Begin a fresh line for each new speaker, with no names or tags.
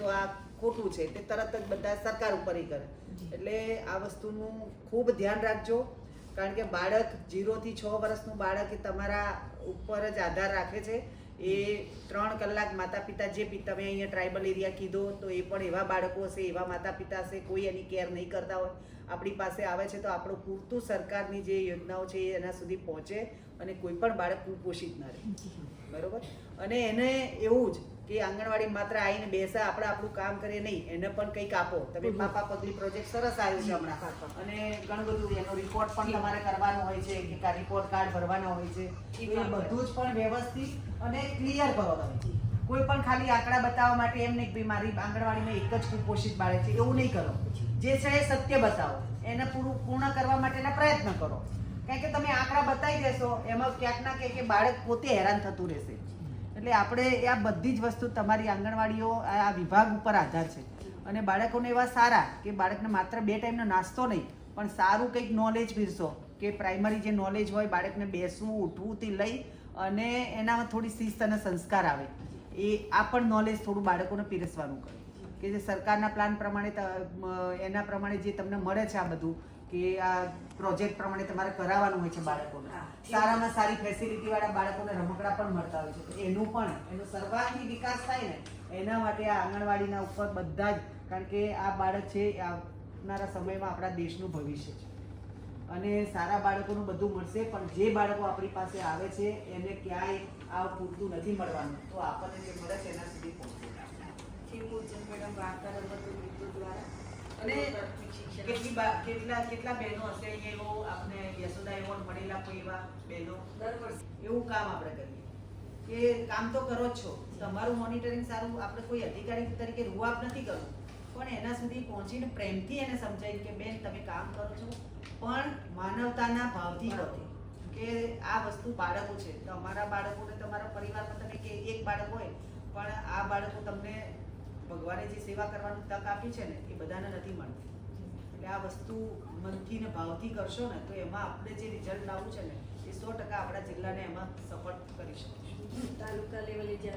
તો આ ખોટું છે તે તરત જ બધા સરકાર ઉપર કરે. એટલે આ વસ્તુનું ખૂબ ધ્યાન રાખજો, કારણ કે બાળક 0 થી 6 વર્ષનું બાળક એ તમારા ઉપર જ આધાર રાખે છે. એ 3 કલાક માતા પિતા જે તમે અહીંયા ટ્રાઇબલ એરિયા કીધો તો એ પણ એવા બાળકો હશે, એવા માતા પિતા હશે, કોઈ એની કેર નહીં કરતા હોય, આપણી પાસે આવે છે તો આપણું પૂરતું સરકારની જે યોજનાઓ છે એ એના સુધી પહોંચે અને કોઈ પણ બાળક કુપોષિત ન રહે. બરોબર. અને એને એવું જ કે આંગણવાડી માત્ર આવીને બેસે, આપણે આપણું કામ કરીએ નહીં, એને પણ કંઈક આપો. તમે પાપા પગલી પ્રોજેક્ટ સરસ આવ્યો છે હમણાં, અને ઘણું બધું એનો રિપોર્ટ પણ તમારે કરવાનો હોય છે કે રિપોર્ટ કાર્ડ ભરવાના હોય છે. એ બધું જ પણ વ્યવસ્થિત અને ક્લિયર કરો તમે. કોઈ પણ ખાલી આંકડા બતાવવા માટે એમ નહીં કે મારી આંગણવાડીમાં એક જ કુપોષિત બાળક છે, એવું નહીં કરો. જે છે એ સત્ય બતાવો, એને પૂર્ણ કરવા માટેના પ્રયત્ન કરો. કારણ કે તમે આંકડા બતાવી દેશો એમાં ક્યાંક ના ક્યાંક બાળક પોતે હેરાન થતું રહેશે. એટલે આપણે આ બધી જ વસ્તુ તમારી આંગણવાડીઓ આ વિભાગ ઉપર આધાર છે. અને બાળકોને એવા સારા કે બાળકને માત્ર 2 ટાઈમનો નાસ્તો નહીં પણ સારું કંઈક નોલેજ પીરસો, કે પ્રાઇમરી જે નોલેજ હોય બાળકને બેસવું ઉઠવુંથી લઈ અને એનામાં થોડી શિસ્ત અને સંસ્કાર આવે, એ આ પણ નોલેજ થોડું બાળકોને પીરસવાનું કરે. કે જે સરકારના પ્લાન પ્રમાણે એના પ્રમાણે જે તમને મળે છે આ બધું, કે આ પ્રોજેક્ટ પ્રમાણે તમારે કરાવવાનું હોય છે બાળકોને, સારામાં સારી ફેસિલિટીવાળા બાળકોને રમકડા પણ મળતા હોય છે. તો એનું પણ એનો સર્વાંગી વિકાસ થાય ને એના માટે આ આંગણવાડીના ઉપર બધા જ, કારણ કે આ બાળક છે આવનારા સમયમાં આપણા દેશનું ભવિષ્ય છે. અને સારા બાળકોનું બધું મળશે, પણ જે બાળકો આપણી પાસે આવે છે એને ક્યાંય આ પૂરતું નથી મળવાનું, તો આપણને જે મળે છે એના સુધી પહોંચે.
મેડમ વાર્તા મિત્રો દ્વારા
અને કેટલા બહેનો હશે એવો આપણે યશોદા એવોર્ડ મળેલા કોઈ એવા બહેનો
દર વર્ષે
એવું કામ આપણે કરીએ કે કામ તો કરો જ છો, તમારું મોનિટરિંગ સારું, આપણે કોઈ અધિકારી તરીકે રૂઆબ નથી કરવું, પણ એના સુધી પહોંચીને પ્રેમથી એને સમજાવી કે બેન તમે કામ કરો છો પણ માનવતાના ભાવથી કરો, કે આ વસ્તુ બાળકો છે, તમારા બાળકોને તમારા પરિવારમાં તમે કે એક બાળક હોય પણ આ બાળકો તમને ભગવાને જે સેવા કરવાની તક આપી છે ને એ બધાને નથી મળતી. એટલે આ વસ્તુ મનથી ને ભાવથી કરશો ને તો એમાં આપણે જે રિઝલ્ટ લાવવું છે ને એ 100% આપણા જિલ્લાને એમાં સપોર્ટ કરી શકીશું.
તાલુકા લેવલે જ્યારે